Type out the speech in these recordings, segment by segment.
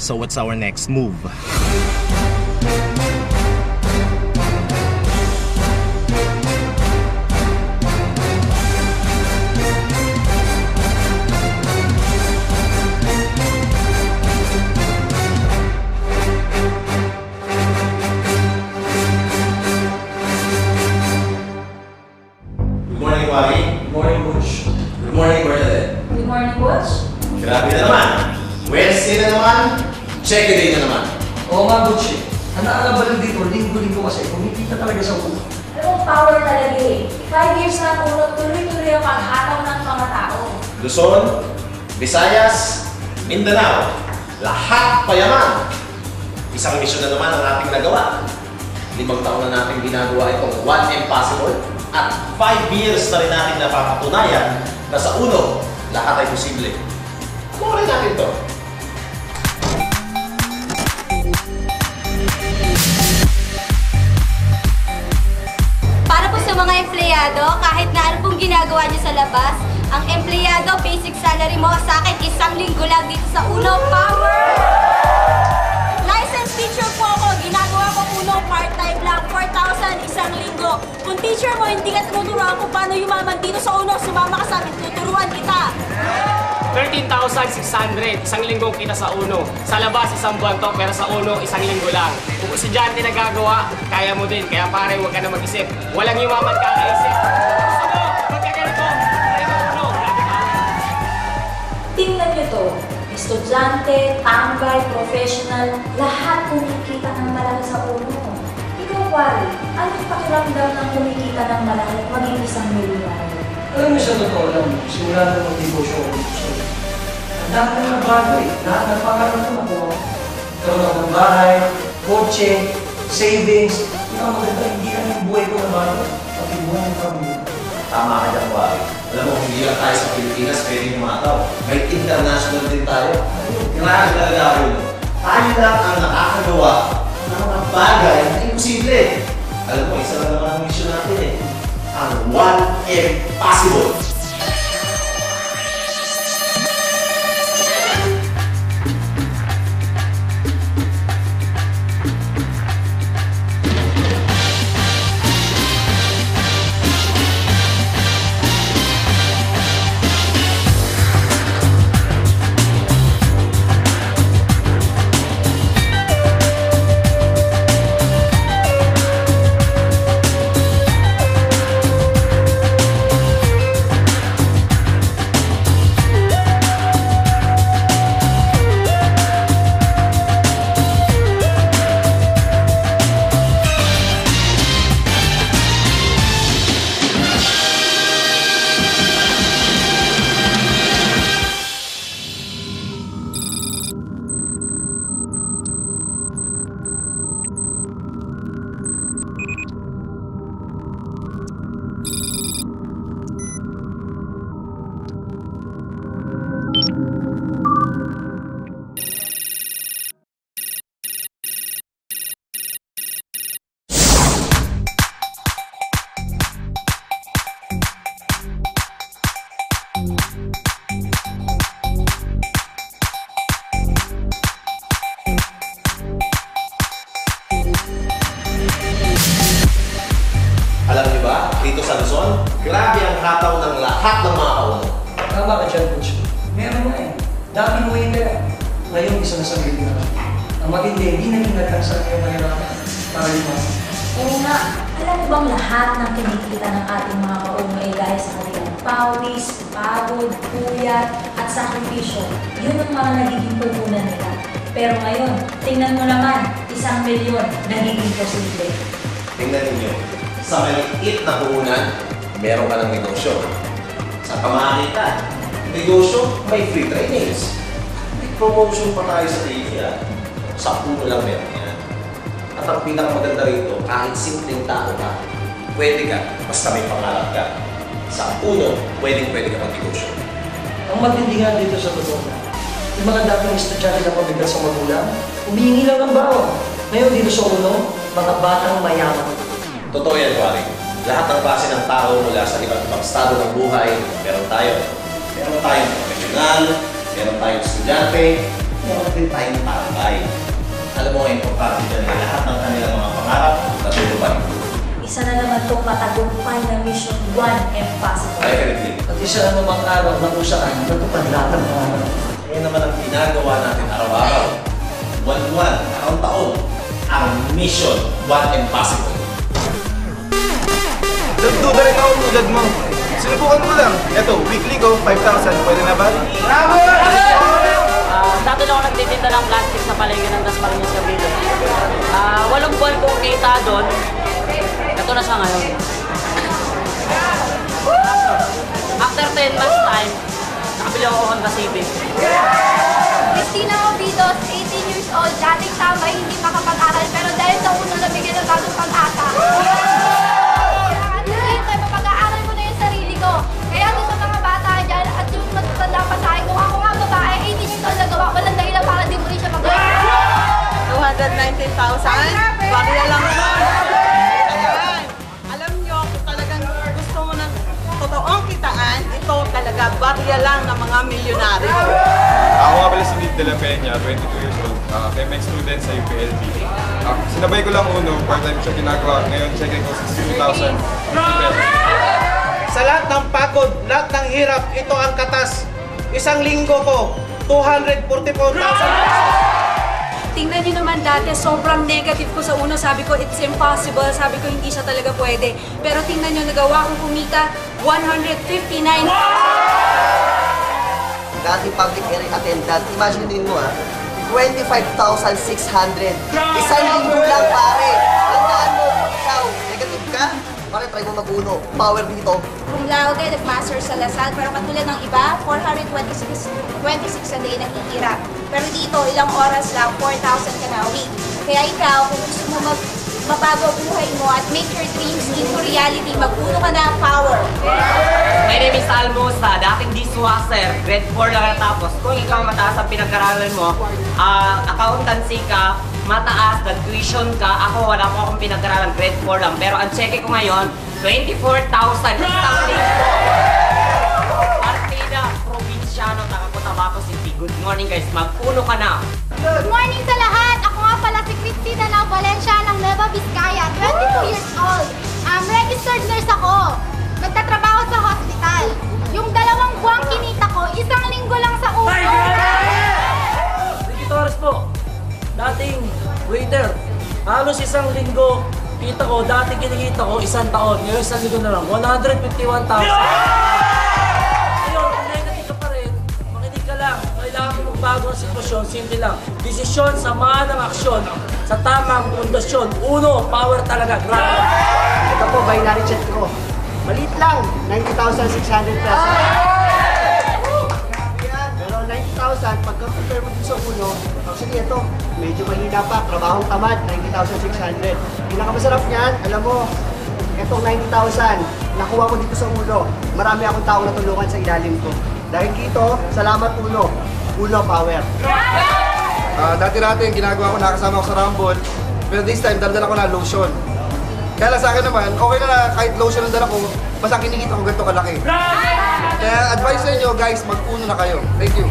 So what's our next move? Good morning, Butch. Good morning, Bernadette. Good morning, Butch. Grabe na naman. Wednesday na naman. Check day na naman. Oo nga, Butch. Ang nakakabalik dito, linggo-linggo kasi kumikita talaga sa ulo. Alam mo, power talaga eh. 5 years na ako, tuloy-tuloy ang paghataw ng mga tao. Luzon, Visayas, Mindanao, lahat payaman. Isang misyon na naman ang ating nagawa. 5 taon na natin ginagawa itong One Impossible at 5 years na rin natin napapatunayan na sa uno, lahat ay posible. Kukunin natin ito. Para po sa mga empleyado, kahit na ano pong ginagawa niyo sa labas, ang empleyado, basic salary mo sa akin, 1 linggo lang dito sa Uno Power! Licensed teacher po ako, ginagawa ko Uno part-time lang, 4,000 1 linggo. Kung teacher mo, hindi ka tinuturuan kung paano yumaman dito sa Uno, sumama ka sa amin, tuturuan kita. 13,600, 1 linggong kita sa Uno. Sa labas, 1 buwan to, pero sa Uno, 1 linggo lang. Kung estudyante na gagawa, kaya mo din. Kaya pare, huwag ka na mag-isip. Walang yumaman kakaisip. Gusto mo, magkaganito, kaya mo Uno. Tingnan nyo to. Estudyante, tambay, professional, lahat kumikita ng malaki sa ulo. Ikaw, Wari, anong pakiramdam ng kumikita ng malaki at maging 1 milyonaryo? Alam mo sa totoo lang, simula na mag-negosyo ko dito. Ang dami na bago eh. Lahat ng pangarap ko nakuha. Karoon ng bahay, kotse, savings. Ikaw maganda, hindi lang yung buhay ko na bago. Pati buhay ng pamilya. Tama ka dyan, Wari. Alam mo, hindi lang tayo sa Pilipinas pwedeng umataw. May international din tayo. Grabe talaga ako yun. Tayo lang ang nakakagawa ng mga bagay na imposible. Alam mo, isa lang naman ang mission natin eh. Ang One Impossible. Alam niyo ba, dito sa Luzon, grabe ang hataw ng lahat ng mga kauno. Tama ka dyan, Butch. Meron na eh. Dati mo yun kaya. Ngayon, isa na sa video na. Ang matindi, hindi na hinagkan sa kanya mahirapan para lumas. Oo nga, alam mo bang lahat ng kinikita ng ating mga kauno ay dahil sa kanilang pawis, pagod, puyat, at sakripisyo. Yun ang mga nagiging pupunan nila. Pero ngayon, tingnan mo naman, 1 milyon nagiging posible. Tingnan ninyo, sa maliit na puhunan, meron ka ng negosyo. Sa pamahagitan, negosyo, may free trainings. May promotion pa tayo sa TV. Sa puno lang meron yan. At ang pinakamaganda rito, kahit simpleng tao ka, pwede ka, basta may pangarap ka. Sa puno, pwede ka mag-negosyo. Ang matindi nga dito sa totoo na, yung mga dating estudyante na pabigat sa magulang, humihingi lang ng bawang. Ngayon dito sa Uno, mga batang mayaman. Totoo yan, pare. Lahat ng klase ng tao mula sa iba't ibang estado ng buhay, meron tayo. Meron tayong profesional, meron tayong estudyante, meron din tayong tambay. Alam mo, importante dyan na lahat ng kanilang mga pangarap natutupad. Isa na naman itong matagumpay na Mission 1 Impossible. Definitely. At isa na namang araw na kung saan natupad lahat ng pangarap. Yan naman ang ginagawa natin araw-araw. Buwan-buwan, taon-taon, ang Mission 1 Impossible. Nagduda rin ako tulad mo. Sinubukan ko lang. Eto, weekly ko, 5,000. Pwede na ba? Bravo! Dati na ako nagtitinda ng plastic sa paligid ng Dasmariñas Cavite. 8 buwan kong kita doon. Ito na siya ngayon. After 10 months time, nakabili ako Honda Civic. Christina Ovidos, 18 years old, dating tambay, hindi makapag-aral, pero dahil sa uno nabigyan ng bagong pag-asa. Kaya tayo mapag-aaral ko na yung sarili ko. Kaya doon sa mga bata dyan, at yung matutanda pa sa akin, kung ako nga babae, 18 years old nagawa, walang dahilan para di mo rin siya mag-aaral. 219,000? Barya lang nun. Ayan. Alam nyo, kung talagang gusto mo ng totoong kitaan, ito talaga barya lang ng mga milyonaryo. Ako nga pala si Nick De La Peña, 22 years old. Chemec student sa UPLB. Sinabay ko lang uno, part-time siya ginagawa. Ngayon, check ko 62,000. Sa lahat ng pagod, lahat ng hirap, ito ang katas. Isang linggo ko, 244,000. Tingnan niyo naman dati, sobrang negative ko sa uno. Sabi ko, it's impossible. Sabi ko, hindi siya talaga pwede. Pero tingnan niyo, nagawa kong kumita 159,000. Dati public hearing attendant, imagine din mo 25,600. Isang linggo lang pare. Tandaan mo, ikaw, negative ka, pare try mo mag-uno. Power dito. Kung laude, nag-master sa Lasal, pero katulad ng iba, 426 a day nakikira. Pero dito, ilang oras lang, 4,000 ka na a week. Kaya ikaw, kung gusto mo mabago ang buhay mo at make your dreams into reality, mag-uno ka na power. My name is Almosa, dating dishwasher, grade 4 lang natapos. Kung ikaw mataas ang pinag-aralan mo, accountancy ka, mataas, nag-tuition ka, ako wala po akong pinag-aralan, grade 4 lang. Pero ang cheque ko ngayon, 24,000, isang linggo. Partida, probinsyano, taga-Cotabato City. Good morning guys, mag-uno ka na. Good morning sa lahat! Ako nga pala si Cristina na Valencia ng Nueva Vizcaya, 22 years old. Registered nurse ako. Nagtatrabaho sa hospital. Yung 2 buwang kinita ko, isang linggo lang sa ulo. Ricky Torres po, dating waiter. Halos isang linggo, kita ko, dati kinikita ko isang taon. Ngayon isang linggo na lang, 151,000. Ngayon, kung negative ka pa rin, makinig ka lang. Kailangan mo magbago ang sitwasyon, simple lang. Desisyon, samahan ng aksyon, sa tamang pundasyon. Uno, power talaga, grabe. Ito po, binary check ko. Maliit lang, 90,600 pesos. Pero 90,000, pagka-compare mo din sa uno, actually ito, medyo mahina pa, trabahong tamad, 90,600. Pinakamasarap niyan, alam mo, itong 90,000, nakuha ko dito sa uno. Marami akong taong natulungan sa ilalim ko. Dahil dito, salamat uno. Uno power. Dati-dati yung ginagawa ko, nakasama ko sa Rumble. Pero this time, dala ko na lotion. Kaya lang sa akin naman, okay na kahit lotion ang dala ko, basta kinikita ko ganito kalaki. Kaya advice sa inyo guys, mag-uno na kayo. Thank you.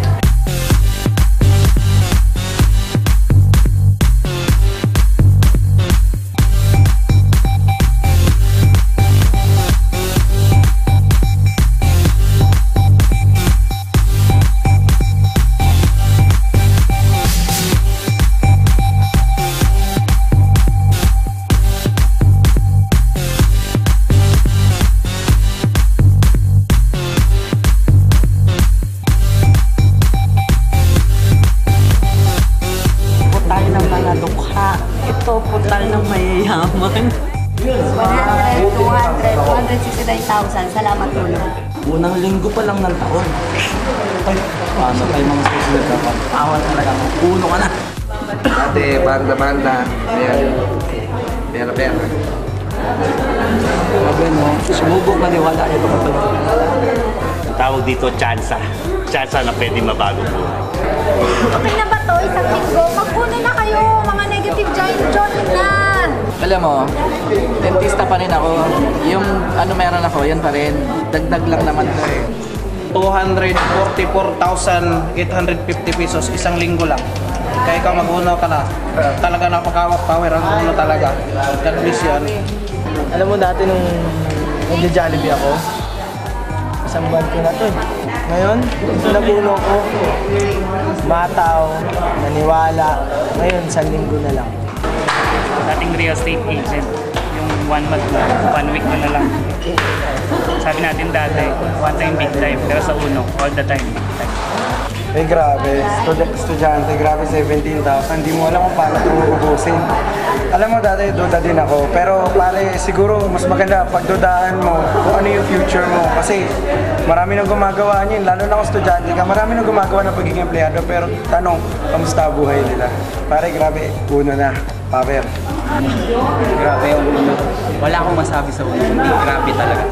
Ito, puntal ng mayayaman. 269,000. Salamat ulo. Unang linggo pa lang ng taon. Ay, paano tayo mga susunod na pag-awan talaga? Uno ka na. Dati, banda-banda. Ayan. Pera-pera. Grabe no, sumubok maniwala ito ka pala. Ang tawag dito, tsansa. Tsansa na pwede mabago po. Okay na ba to? Isang linggo? Mag-uno na kayo. Mga negative giant na. Alam mo, dentista pa rin ako. Yung ano meron ako, yan pa rin. Dagdag lang naman to eh. 244,850 pesos isang linggo lang. Kaya ikaw mag-uno ka na. Talaga napaka-power ang uno talaga. God bless yan. Alam mo dati nung nag-Jollibee ako, isang buwan ko na to eh. Ngayon, nabuno ko, mataw, naniwala. Ngayon, isang linggo na lang. Dating real estate agent, yung 1 month na, 1 week ko na lang. Sabi natin dati, one time big time, pero sa uno, all the time big time. Eh grabe, estudyante, grabe 17,000, hindi mo alam kung paano ito uubusin. Alam mo dati, duda din ako, pero pare, siguro mas maganda pagdudaan mo kung ano yung future mo. Kasi marami nang gumagawa niyan, lalo na kung estudyante ka, marami nang gumagawa ng pagiging empleyado, pero tanong, kamusta buhay nila? Pare, grabe, uno na, power. Grabe yung uno. Wala akong masabi sa uno, grabe talaga.